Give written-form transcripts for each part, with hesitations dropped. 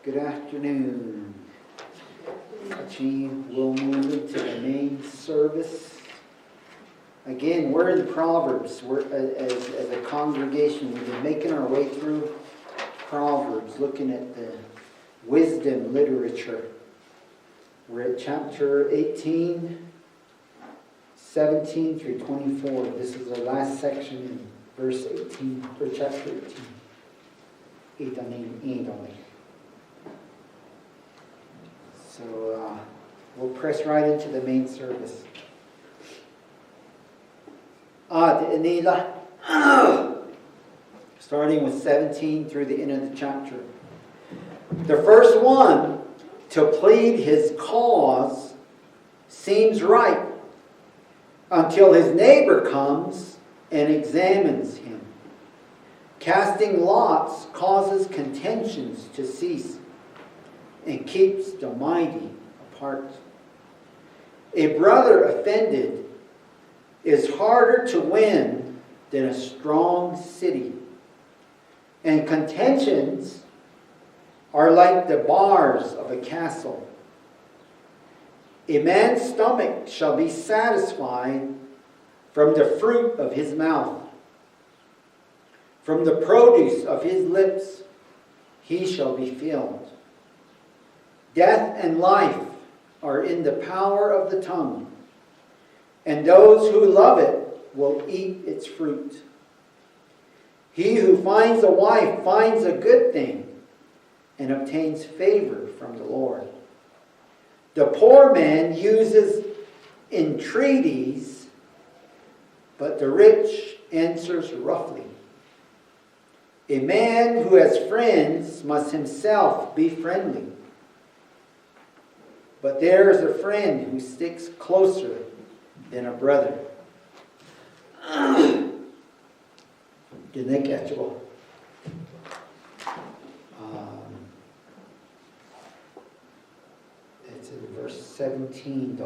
Good afternoon. We'll move into the main service. Again, we're in Proverbs. We're as a congregation, we've been making our way through Proverbs, looking at the wisdom literature. We're at chapter 18, 17 through 24. This is the last section in verse 18, or chapter 18. 8 only. So we'll press right into the main service. Starting with 17 through the end of the chapter. The first one to plead his cause seems right until his neighbor comes and examines him. Casting lots causes contentions to cease and keeps the mighty apart. A brother offended is harder to win than a strong city, and contentions are like the bars of a castle. A man's stomach shall be satisfied from the fruit of his mouth. From the produce of his lips he shall be filled. Death and life are in the power of the tongue, and those who love it will eat its fruit. He who finds a wife finds a good thing and obtains favor from the Lord. The poor man uses entreaties, but the rich answers roughly. A man who has friends must himself be friendly, but there is a friend who sticks closer than a brother. Did they catch it all? It's in verse 17.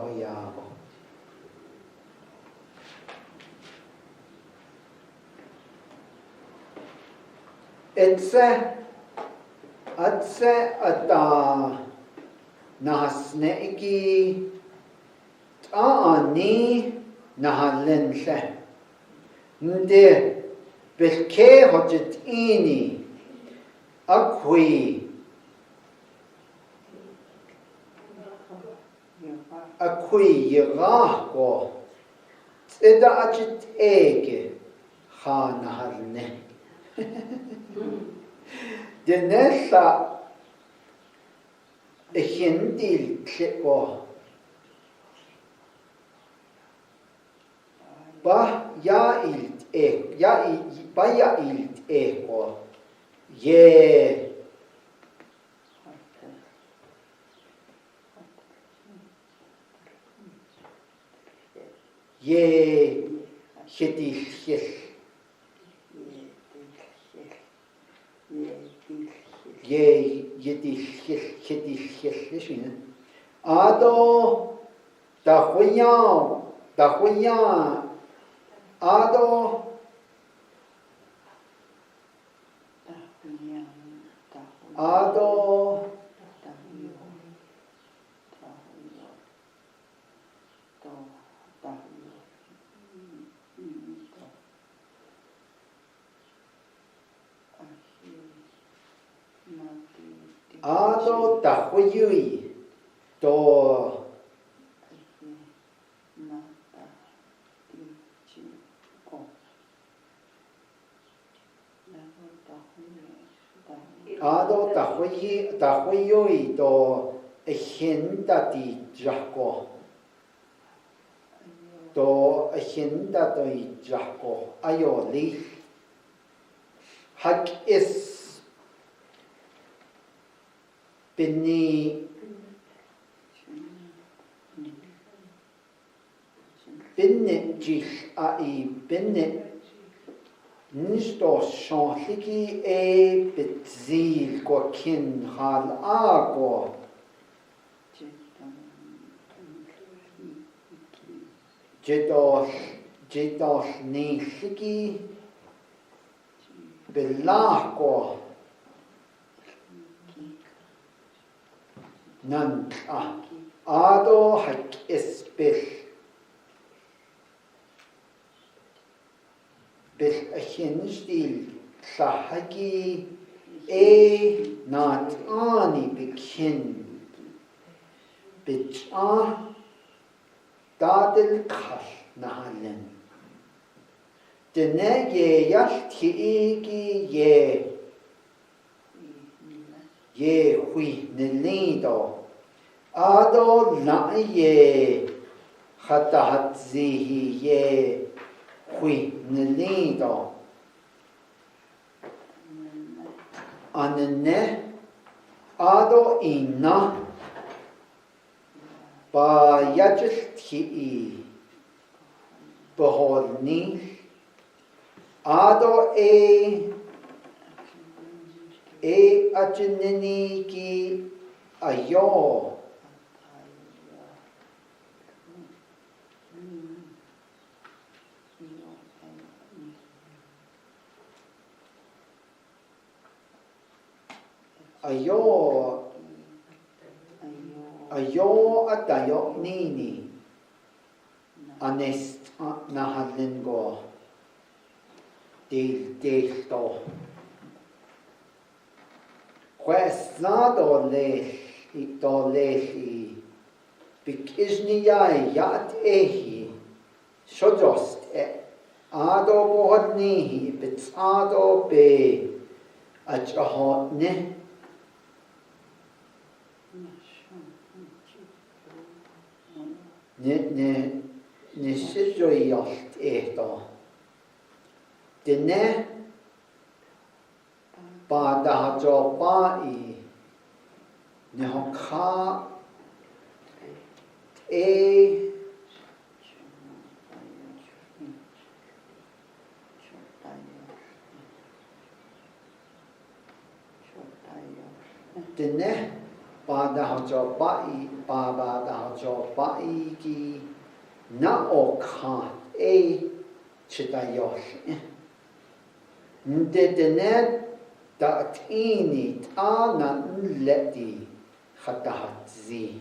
Atse ata nahasneiki ta'ani nahalense nde belke hojitini akwi yagahko tsida ajit ege ha nahalne Denesa Hindil Klipo Ba Yailt Eko Ye Hidil Ado Dahuyan Ado Ado Dahuyui Do Ado Dahuyui Do Hinda di Jaco Do Hinda di Jaco Ayoli Hak is Binni Jich ai Binni Nisto Shantliki e Bitzil Go Kin Hal Ago Jidosh Nishiki Bilago nan ado hak isbich bich a chinstil llahagi nat ani bikin bich dadil kall na halin dyna yall tiigi hui nilido ado la hatahat zihi hui nilido anne ado inna ba yajil ti beholni ado ajinini ki ayo atayo nini anest nahalin go del to Kwesnado lehi bikisniyai yat ehi shojost ado bohnihi bits ado be ajahotne ne shijoyalt eto dine ba da jo ba ne hokha dine ba da jo ba ki na okha chitayosh dine Ta'tini ta'na nleti khatahat zi.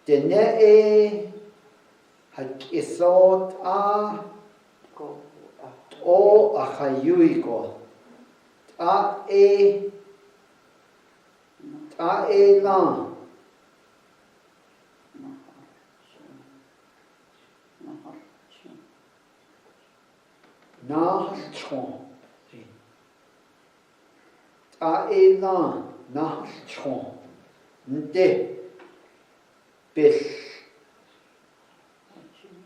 Dine hakisot o achayuiko. Ta'e la. Nahchon. Aelan nachchon nde bish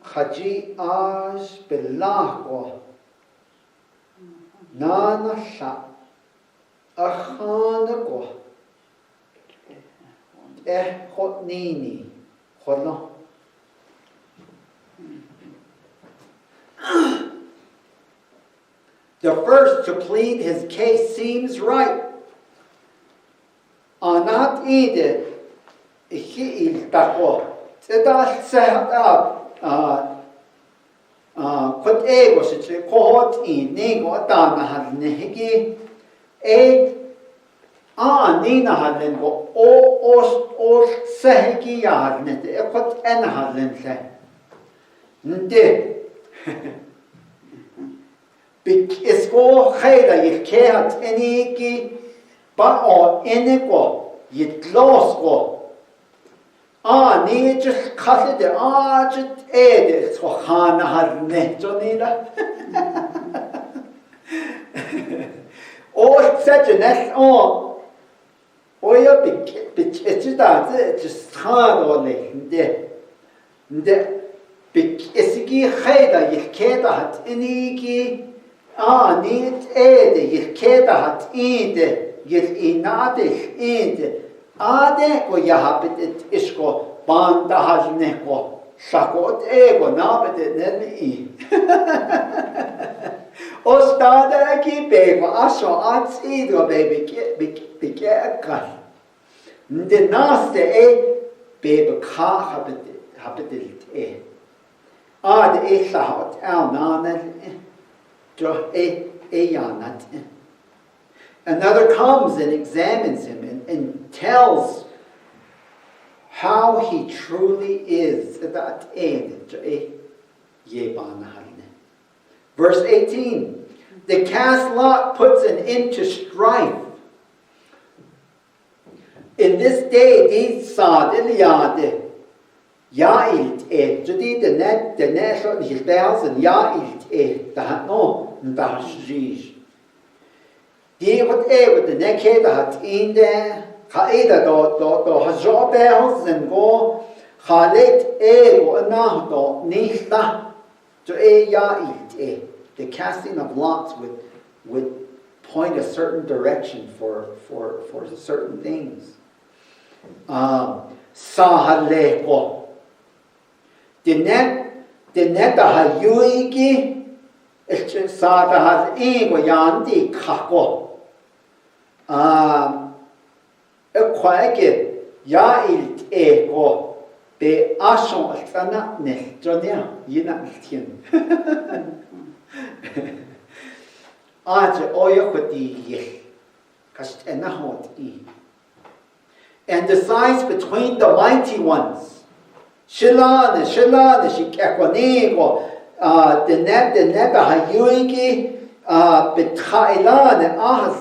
Haji as belagwa nana sha achanagwa hotnini hodno The first to plead his case seems right. Anat ide il tako. Seda kot ego se kohot nego ta na hadnegi nina hadlen go o sehgi yadnet kot en hadlen se. Nde Bik isko khayda yilkehat eniki ba o eneko yitlosko ni just khaside just ede so khana hadne jonida o sejenes o ya bik etida just khado le nde bik isgi khayda yilkeda hat eniki nit yilkeda hat yil inade ko yahabit isko banda hasneko shakot ego nabet neni ostada ki bego aso atsido baby bike de naste baby ka habit ade sahat al nanen jo yanat. Another comes and examines him and tells how he truly is. Verse 18. The cast lot puts an end to strife. In this day, these saw the Yailt jadi the net his bells and Yailt that no that die wat with the neck that in there kaida do hajo bells and go khalet go na do nista to Yailt the casting of lots would point a certain direction for certain things. Sahaleko. The net ha yuigi sa ha ego yandi kako. Quake ya il ego be ashon sana ne jonia yina tin. Aje oya khoti kast enahot I. And decides between the mighty ones. Shilan, Shikakwanego, the net, Hayuiki, Betailan, and Ahas,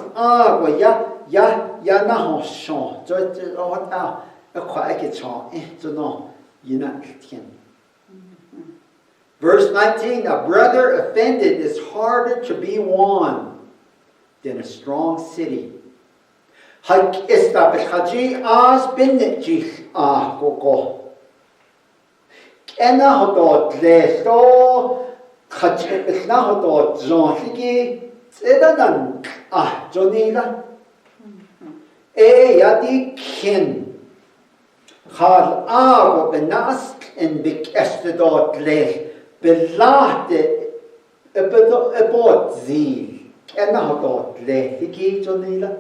ya Nahoshon, a quiet chon, to know, you're not him. Verse 19, a brother offended is harder to be won than a strong city. Hike established as Benetjich Koko. Ena hodot lesto khachna hodot jonhigi sedadan jonila yadi kin khal abo benas en bekestedot le belate ebot zi ena hodot le higi jonila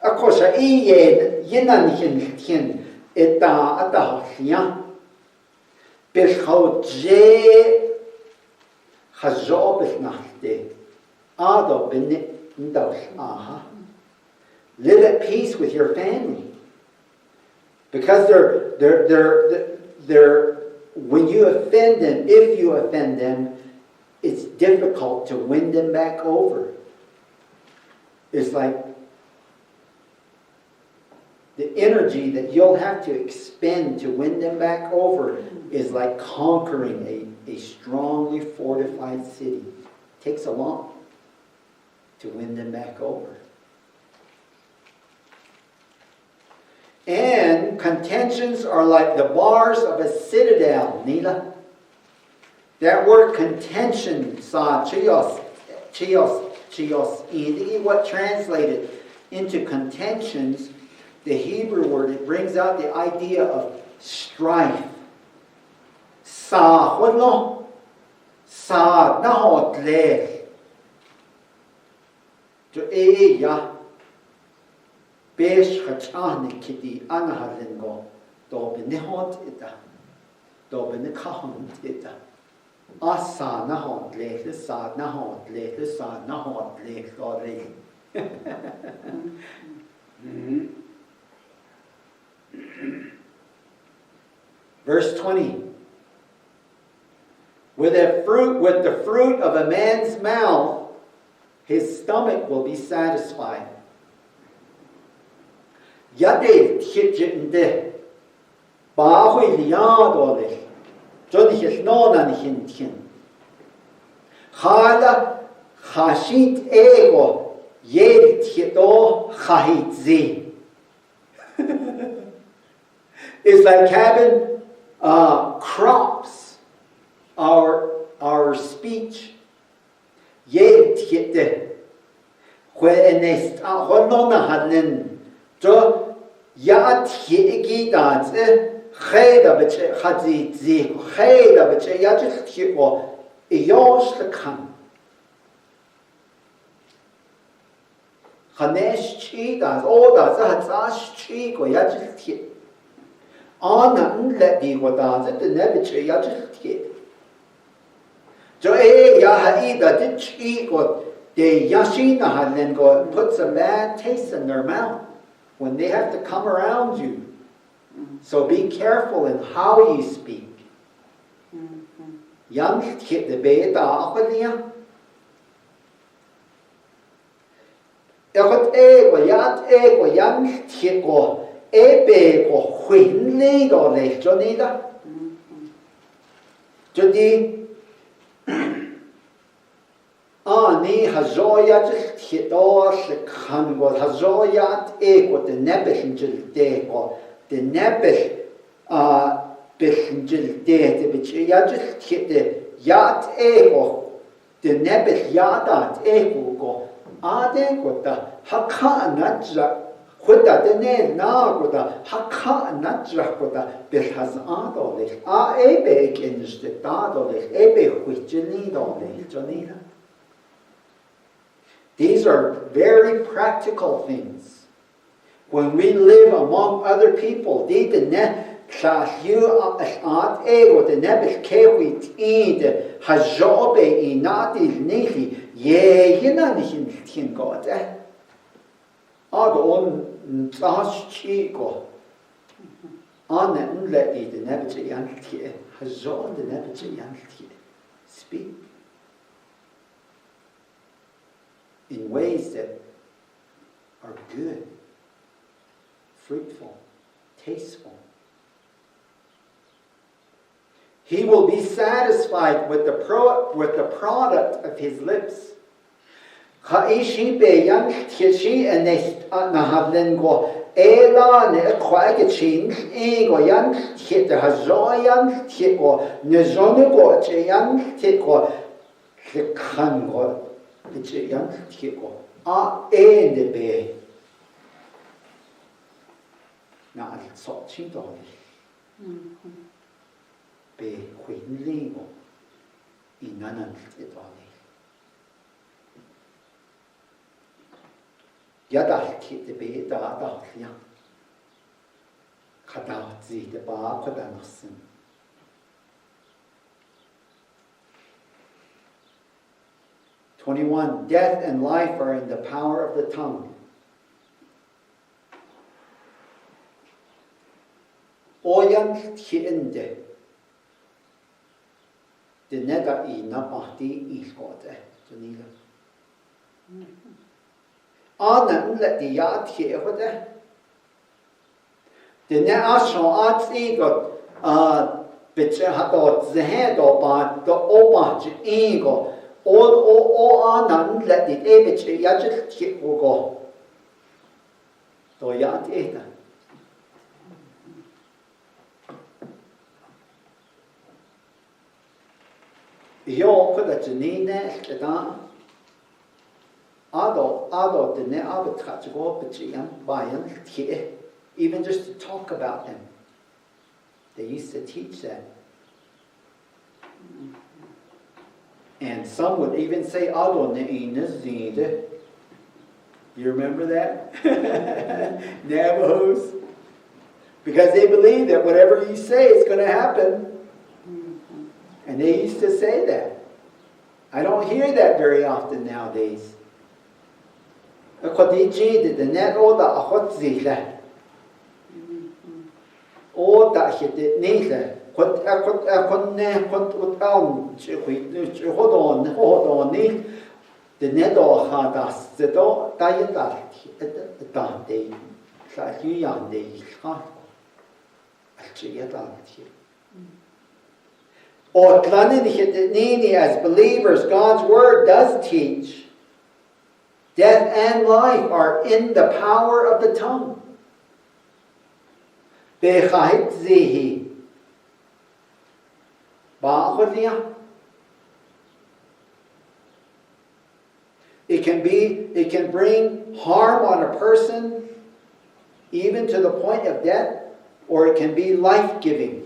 akosha yenan hin eta atahya Bishhoje Hazob Nachte Ado Benitdos Aha. Live at peace with your family. Because they're when you offend them, if you offend them, it's difficult to win them back over. It's like the energy that you'll have to expend to win them back over is like conquering a strongly fortified city. It takes a lot to win them back over. And contentions are like the bars of a citadel, Nila. That word contention, sa chios, what translated into contentions, the Hebrew word, it brings out the idea of strife. Sa hodlo, sa nahot le. To ya besh khachane kiti anahalengo do benehot ita do benekahon ita asa nahot le sa nahot le sa nahot le do le. Verse 20. With the fruit of a man's mouth, his stomach will be satisfied. Yade tjitjinde ba hui liadole jodich nonan hintin. Khala khashit ego yed tjedo khahitzi. It's like having crops our speech. Yed tjete when nest honona hadlen jo ya tjegi dance khayda beche khadzi zi khayda beche ya tjiko yosh the kan khanesh chi dance oda za za chi go ya tjiki ana let di go dance the nebeche ya tjiki jo ya haida the chi go de yashina hadlen go puts a bad taste in their mouth when they have to come around you So be careful in how you speak. Yang thiệt để bé ta có lia. Có của yang thiệt của bé của khuyến lý đó này cho nên đó. Cho đi ni hazoya thiệt đó sẽ khăn của hazoya của the nebel de của the nebel Bechingilde, the Bichayajus hit Yat Ego, the Nebet Yadat Ego, Ade with the Haka Nadra, Huda the Ne Nagoda, Haka Nadra with the Bechaz Adole, Ebe against the Dadole, Ebe with Janidole, Janina. These are very practical things. When we live among other people, they did not. Llallw at ego de nebel cewyd i de hajobe I nadil nili hynna ni hyn god Ag o'n tas chi go Anna yn le I de nebel te jantie hajo de nebel te jantie Speak in ways that are good, fruitful, tasteful. He will be satisfied with the product of his lips. Kaishi be yang tishi and na havlen go ela ne kwage chin ego yang hit the hazo yang hit go ne zone go che yang hit go the kan go che yang hit go a ne be na al so chin do be khuyến lý của I nanan it valley. Yada ki the be da ya. Kada zi the ba kada nasin. (21) Death and life are in the power of the tongue. Oyan tiende. The neda I napahti iskote. Janila. Anan let the yat here with it. The ne ashon at egot bitch hatot the head or bad the obach ego. All anan let the ebich yajit kit will go. Do yat eta. Yo could a janine da ado the ne abatat go but bayan even just to talk about them. They used to teach that. And some would even say ado ne zide. You remember that? Navajos. Because they believe that whatever you say is going to happen. And they used to say that. I don't hear that very often nowadays. Kodiji the net oda ahotzile. Oda hit neither. Hold on, the net or hadas, the door, diet, the dante, like you young days. Actually, as believers, God's word does teach death and life are in the power of the tongue. It can bring harm on a person, even to the point of death, or it can be life-giving.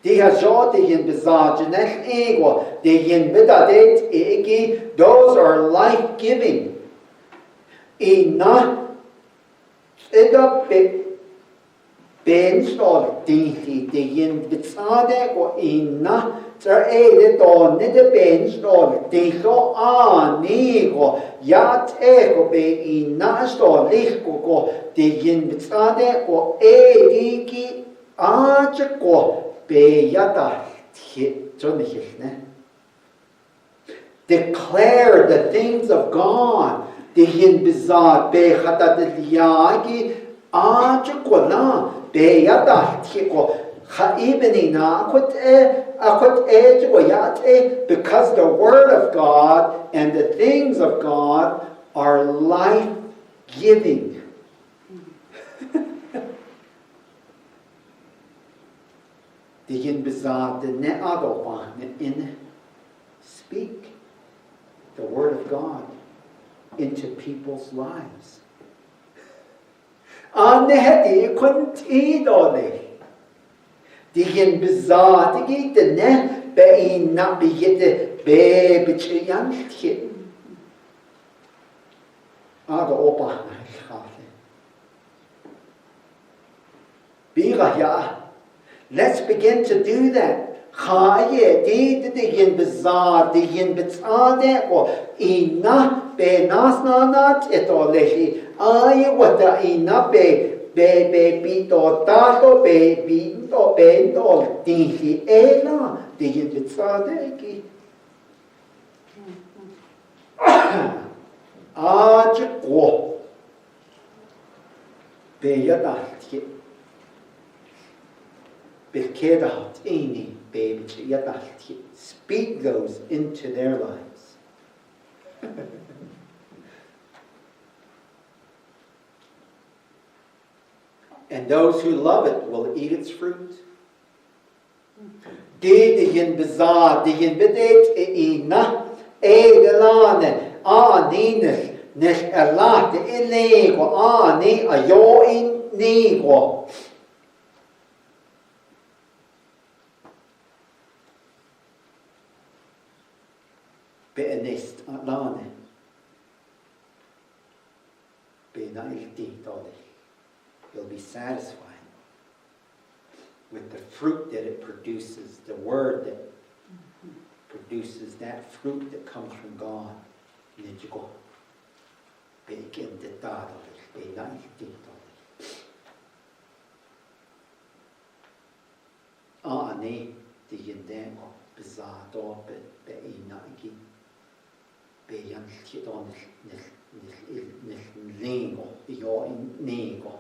Those are life-giving. ben stol dinti de yin bitsade ko inna ter de don de ben stol de so ni ko yat ko be inna stol lich ko de yin bitsade ko diki ko be yata declare the things of God. Dihin bizad be hatadiyagi ko na be yata ko haibeni na akut ko yate, because the word of God and the things of God are life-giving. Dihin bizad de ne adopan in speak the word of God into people's lives. Anehdi kontidone. Dihin bizad digite ne be na bigite be bichyanti. Adopan khale. Bigaya. Let's begin to do that. Khaye de dihin bizad dihin bitsade ko ina be nasnanat etolehi ay wata ina be bito tato be bito bento dihi ela dihin bitsade ki aj ko be yada ki Bilkedat ini baby yadalti. Speak those into their lives. And those who love it will eat its fruit. Dihin bizad, dihin bidet ina, delane, nines, nes elat, inigo, ni ayo inigo. Be'enist atlane. You'll be satisfied with the fruit that it produces, the word that produces that fruit that comes from God. Ani di yindemo bizado be inagi be yan kidon lingo yo in nego.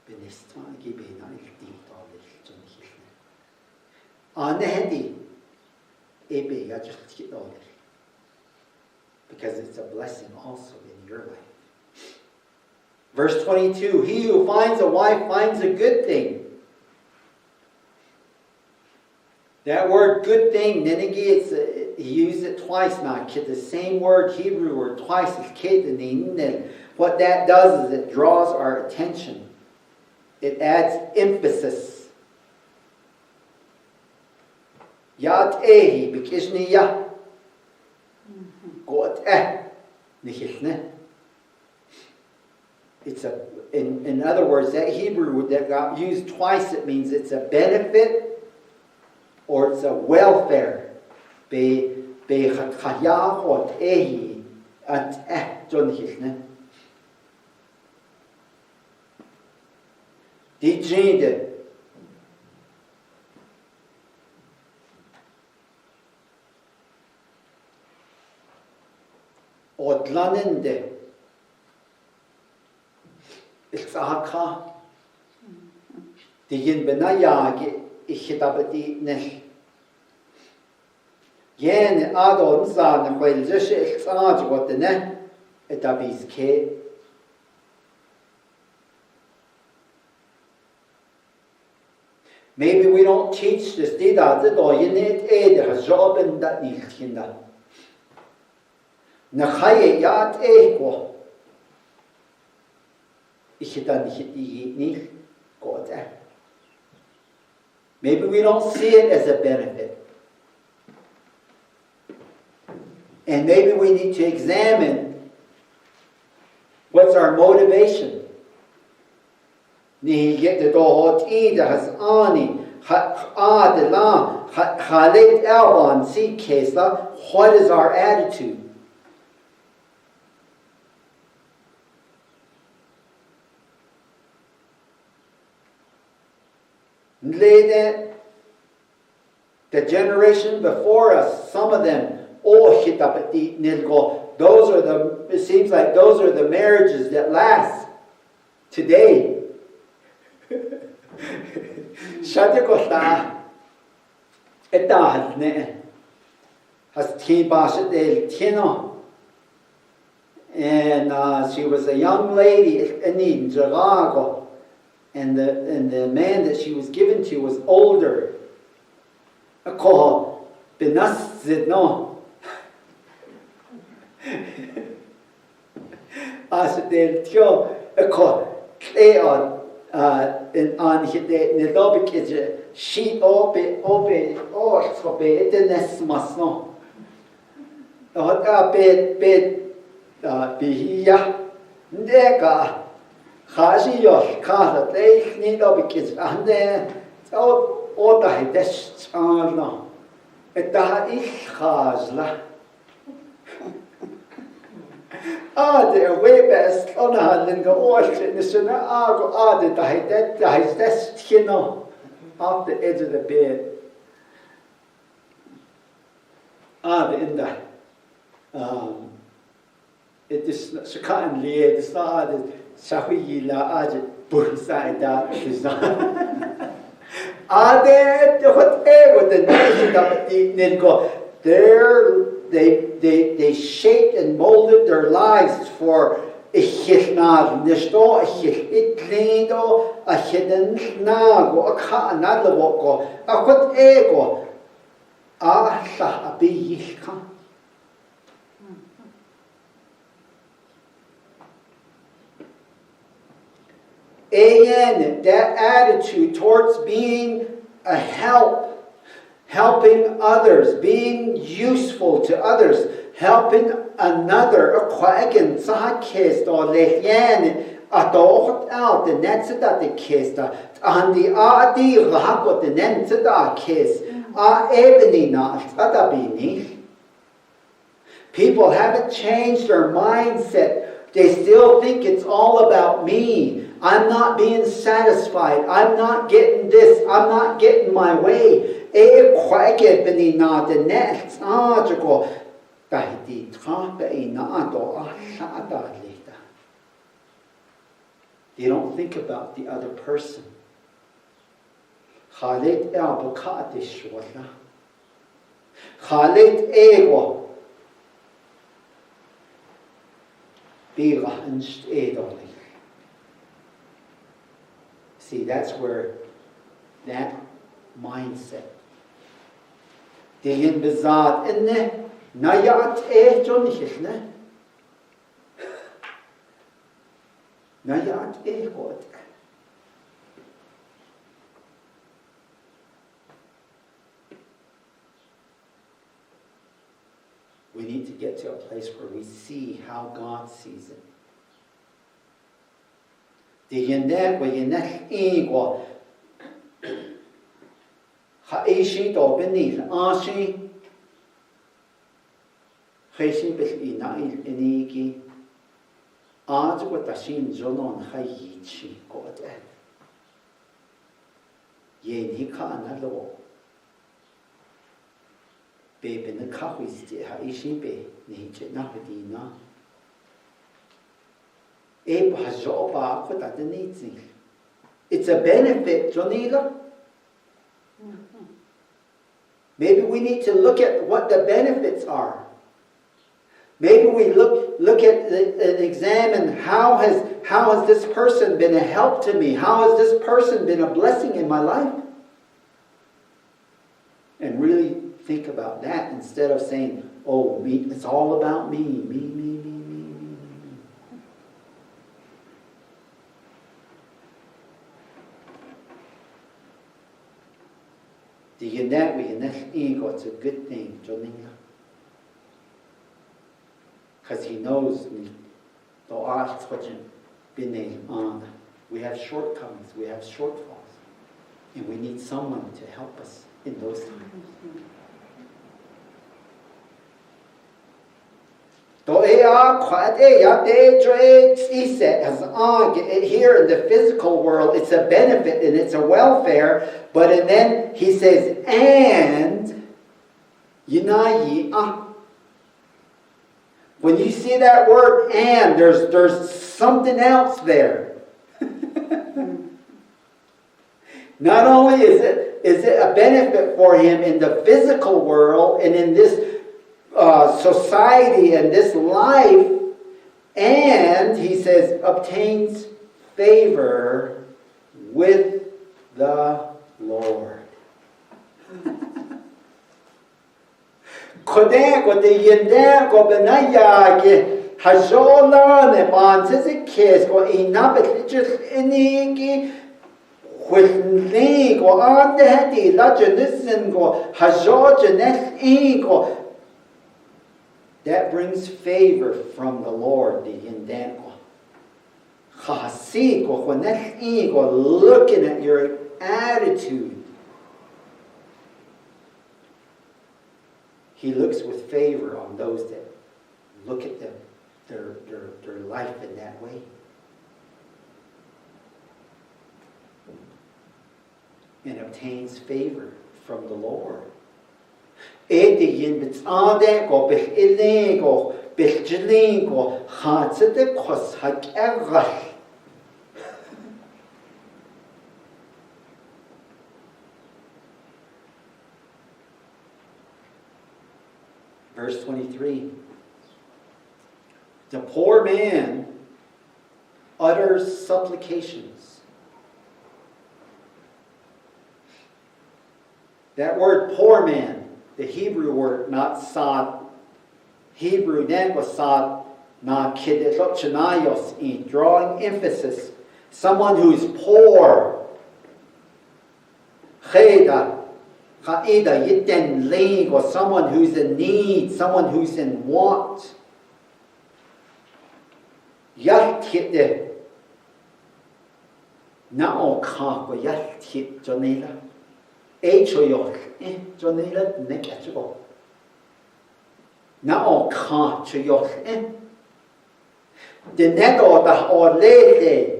Benestagi be na dito le Anehdi ebe ya just kidon, because it's a blessing also in your life. Verse 22, he who finds a wife finds a good thing. That word good thing, he used it twice now. The same word, Hebrew word, twice is kid. What that does is it draws our attention. It adds emphasis. Yat ehi, bikishni ya. Got nichne. It's in other words, that Hebrew that got used twice, it means it's a benefit or it's a welfare. Be chaya or ehi at John Hishne. Dijinde. Odlanende. It's aka. The yin benayagi ichitabati nesh. Yen adon zan while just it's what the ne etabis ke. Maybe we don't teach this dida the do yin it has job and that needs kinda. Nachaye yat ko. Maybe we don't see it as a benefit. And maybe we need to examine what's our motivation. What is our attitude? The generation before us, some of them, it seems like those are the marriages that last today. And she was a young lady in Chicago, and the man that she was given to was older. The way best on a lingo orchard, the sinner argo the that's off the edge of the bed. In that it is certainly it's not Shahila Ajit Bursai that is not. Whatever the nation of the they shaped and molded their lives for a hitnad, nisto, a hit itlindo, a hidden nago, a kanadlavoko, a what ego, a bihika. And that attitude towards being a helping others, being useful to others, helping another, a quagan, sahakist, or lehyan, a dohot out, the netsada the kist, and the adi rahakot, the netsada kist, a ebony not, adabini. People haven't changed their mindset. They still think it's all about me. I'm not being satisfied. I'm not getting this. I'm not getting my way. They don't think about the other person. Khalid ego. See, that's where that mindset. Digin bezad inne nayat jonishne. Nayat god. We need to get to a place where we see how God sees it. Digin that where you neck ego. Haishi do beneath Ashi Hashi Bishi Nai Iniki Aj what the Shin Jonon Haichi God Ye Nika Nalo Babe in the Kahis Haishi Be Niche Nahadina Abe Hajoba put at the needs. It's a benefit, Jonila. Maybe we need to look at what the benefits are. Maybe we look at and examine how has this person been a help to me? How has this person been a blessing in my life? And really think about that instead of saying, "Oh, me, it's all about me, me." That we ego, it's a good thing, Joninga. Because he knows we have shortcomings, we have shortfalls, and we need someone to help us in those times. Here in the physical world, it's a benefit and it's a welfare, but and then he says, and when you see that word and, there's something else there. Not only is it a benefit for him in the physical world and in this society and this life, and he says obtains favor with the Lord. That brings favor from the Lord. Looking at your attitude, he looks with favor on those that look at their life in that way. And obtains favor from the Lord. Verse 23. The poor man utters supplications. That word poor man, the Hebrew word, not sad. Hebrew then was sad, not kidetochanayos, drawing emphasis. Someone who's poor. Cheda, chaida, yitten ling, or someone who's in need, someone who's in want. Yaltite, nao kako yaltit jonela. Echoyok, jonela nekachgo. Nao ka choyok, the neto da or lete.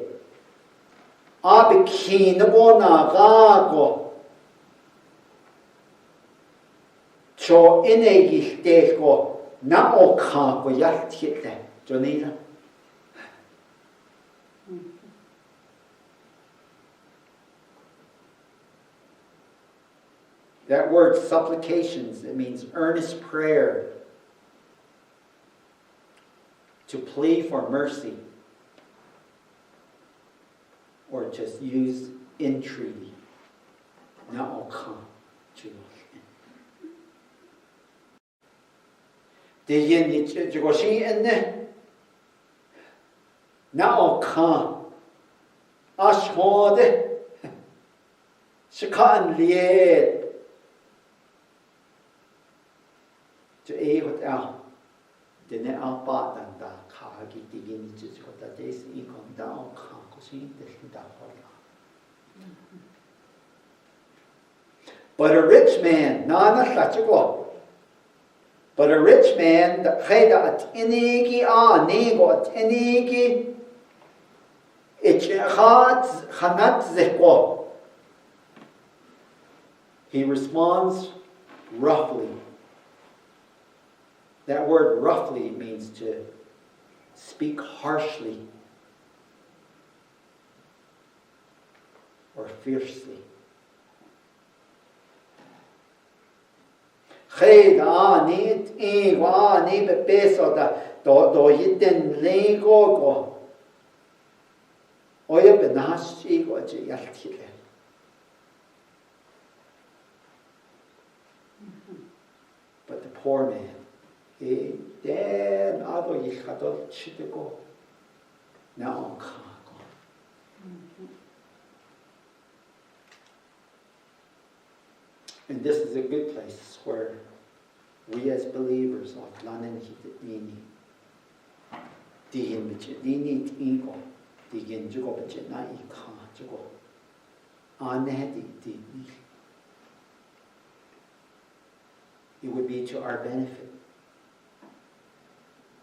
Abiki no na gago. Cho inegi teko, nao kako yaltite jonela. That word supplications, it means earnest prayer. To plead for mercy. Or just use entreaty. Now come to the yin jigoshi and now come. Ashmode Shikan lied. To a hotel, the net out bought and the car get the images of the days income down, accomplishing the But a rich man, not such a go. But a rich man, the head at Inigi, nego at Inigi, it's hard, hanat zeko. He responds roughly. That word roughly means to speak harshly or fiercely. But the poor man, then other yichadol chitego now kago. And this is a good place where we as believers of Lanen Hitini Digin biche dini tingo. Digin jugo biche na ika jugo. Anedi dini. It would be to our benefit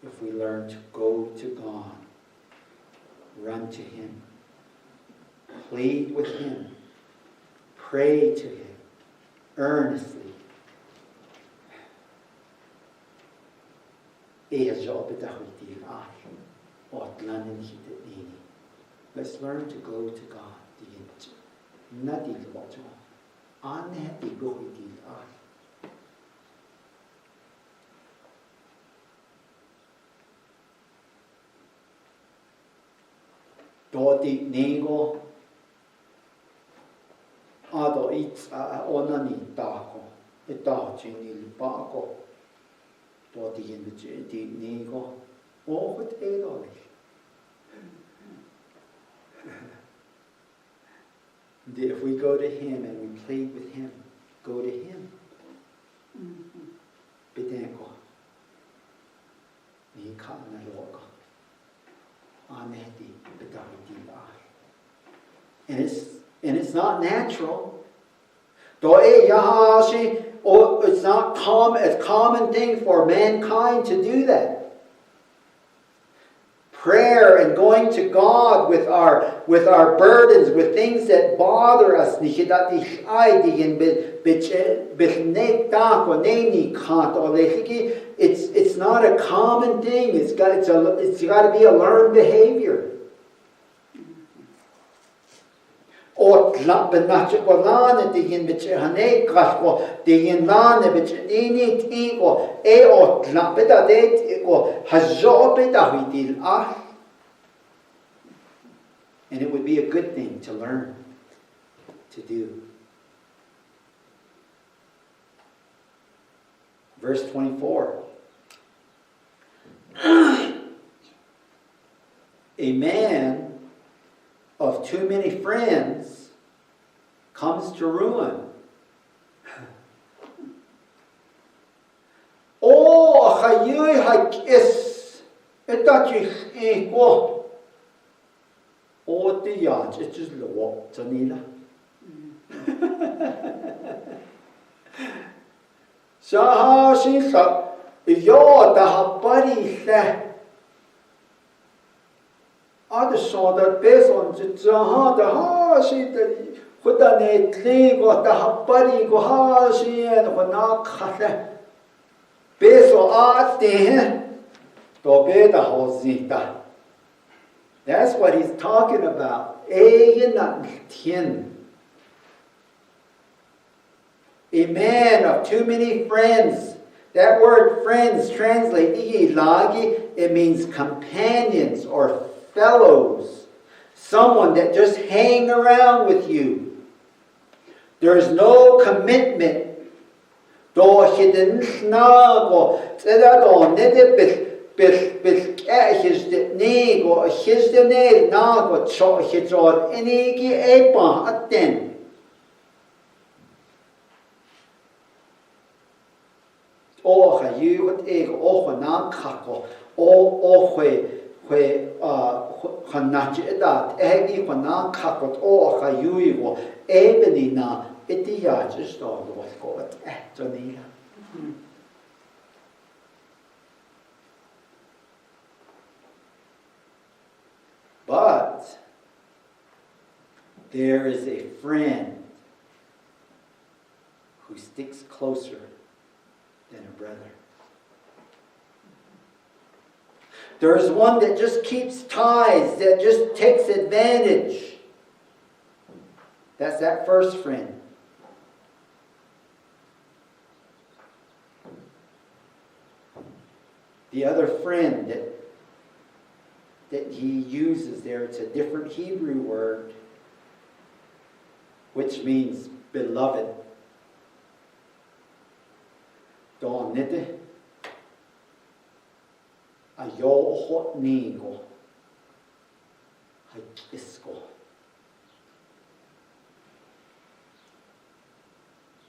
if we learn to go to God, run to Him, plead with Him, pray to Him earnestly. Let's learn to go to God. Dodi nego ado it's onani tako ita chini bako dodi in the nego oh what edo if we go to Him and we plead with Him, go to Him. Bidenko ni kana loka. And it's not natural. It's not a common thing for mankind to do that. Prayer and going to God with our burdens, with things that bother us. It's not a common thing. It's got to be a learned behavior. And it would be a good thing to learn to do. Verse 24. A man of too many friends comes to ruin. Oh, hayui hakis etachich eko. Oh, the yard, it's just the walk to Nila. Shaha she thought, yo, the habari there. Other saw that based on the she the Hudane Tligo, the Habari Gohashi, and Honaka. Based on art, the Beta Hosita. That's what he's talking about. A man of too many friends. That word friends translate lagi. It means companions or fellows. Someone that just hang around with you. There's no commitment. But there is a friend who sticks closer than a brother. There's one that just keeps ties, that just takes advantage. That's that first friend. The other friend that he uses there, it's a different Hebrew word, which means beloved. Donite ayo nigo hakisko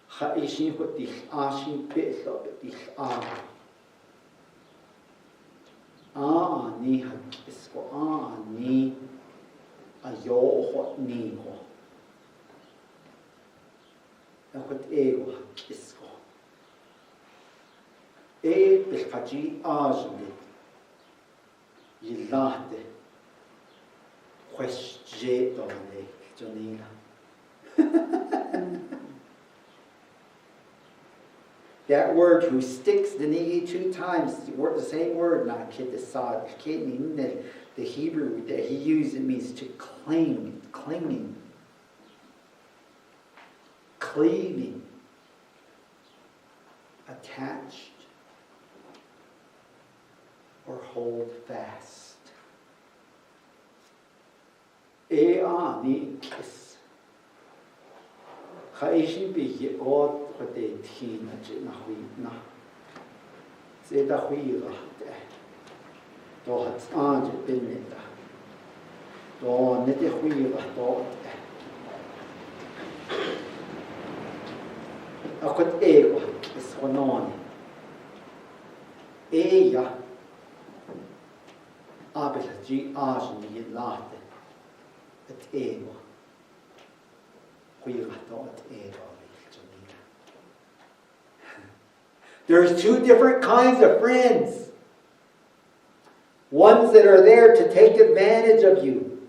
ha ishin hoti ashin beso beti a Ni isko ni ayo ni ko. Akot ego isko. Bilkaji ajli yilate kwestje dole jonina. That word who sticks the knee 2 times, the same word, not kidasad. The Hebrew that he used, it means to cling, clinging, cleaving, attached, or hold fast. Ni kiss. Chaishin bi God what they teen na hui na. Say da hui ra. Do hat anje bin da. Do net hui ra do. Akot ego is onon. Ya abel ji ajni yilate. Et ego. Hui ra do et ego. There's 2 different kinds of friends. Ones that are there to take advantage of you.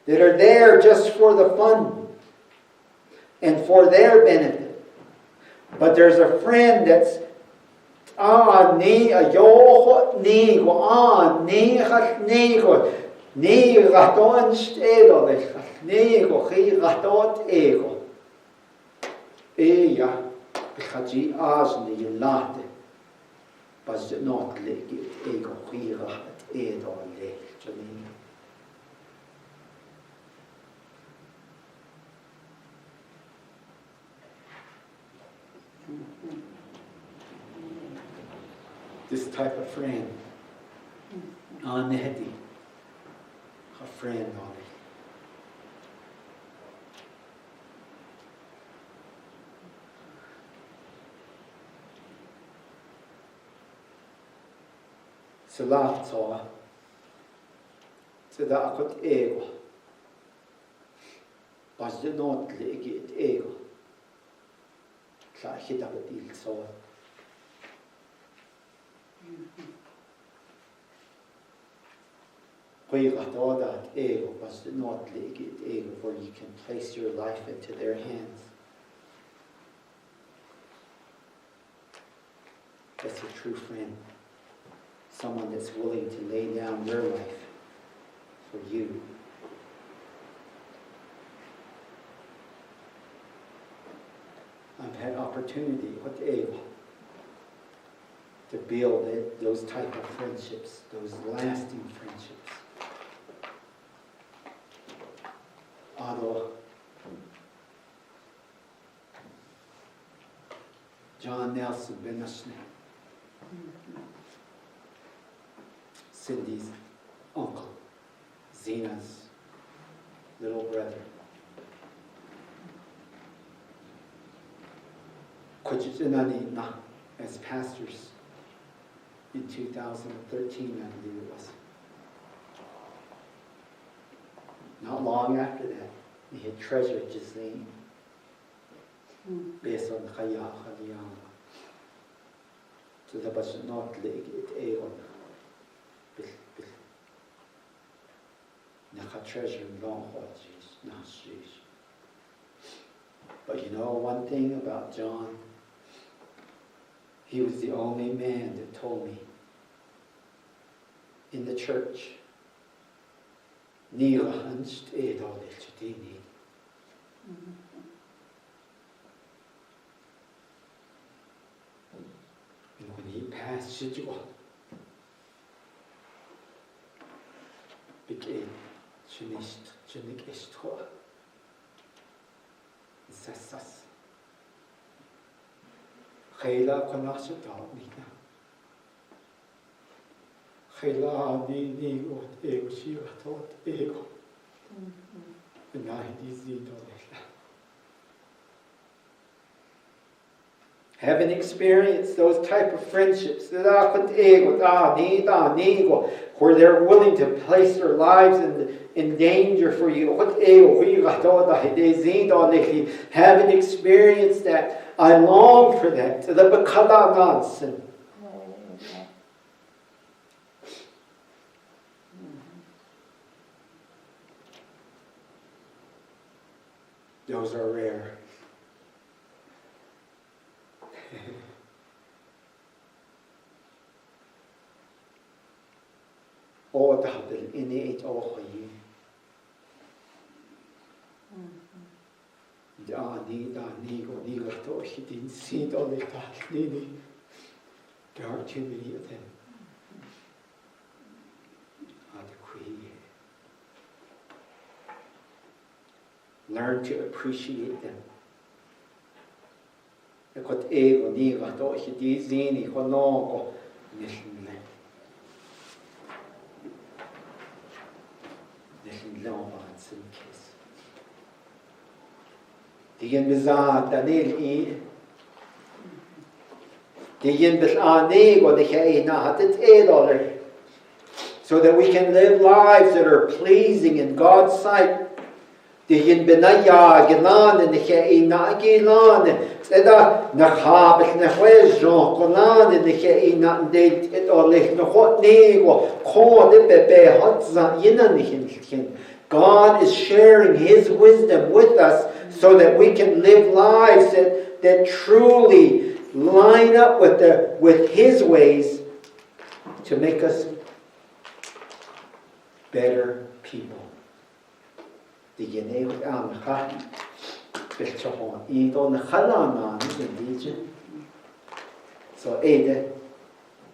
That are there just for the fun. And for their benefit. But there's a friend that's ni ayo ni go ni hat ni go ni raton stelo ni go chi ratot ego. Ja. Bchaji ajni yilate. Bas je not legit ego khira at edo le janina. This type of friend, Nehdi, a friend on it. Salat saw to the akut ego. But the not legit ego. Klar hit up a deal saw. We got all that ego, but the not legit ego, where you can place your life into their hands. That's a true friend. Someone that's willing to lay down their life for you. I've had opportunity with ego to build those type of friendships, those lasting friendships. Although John Nelson Benashne, Cindy's uncle, Zena's little brother. As pastors in 2013, I believe it was. Not long after that, he had treasured Gisleen based on Chaya Chayama. So that was not like it Aegon. Treasure long. But you know one thing about John? He was the only man that told me in the church, and when he passed Shijwa, became Chinik Ishtor, Sassas. Khayla Konashata Nina. Khayla ni got ego, she thought ego. And I did Haven't experienced those type of friendships where they're willing to place their lives in danger for you. Haven't experienced that. I long for that. Those are rare. There are too many of them. Learn to appreciate them. So that we can live lives that are pleasing in God's sight. Dihin benaya gelan in the na gelan seda na habit na huejo kolan in the na date it or lich no hot nego ko de bebe hot za yinan. God is sharing His wisdom with us so that we can live lives that truly line up with His ways to make us better people. So it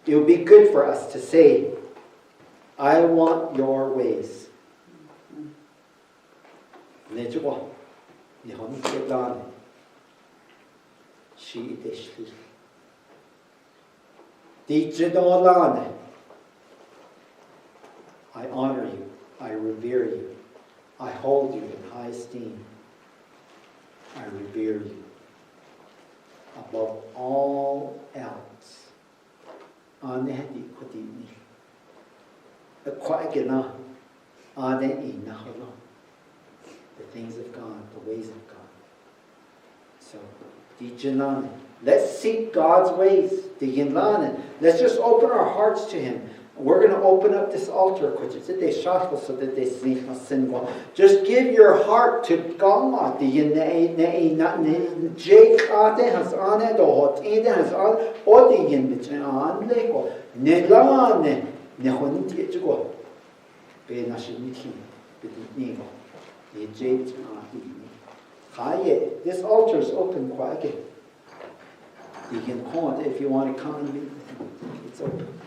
will be good for us to say, I want your ways. I honor you. I revere you. I hold you in high esteem. I revere you above all else. The things of God, the ways of God. So, let's seek God's ways. Let's just open our hearts to Him. We're going to open up this altar. Just give your heart to God. This altar is open quiet. You can call it if you want to come and meet with Him. It's open.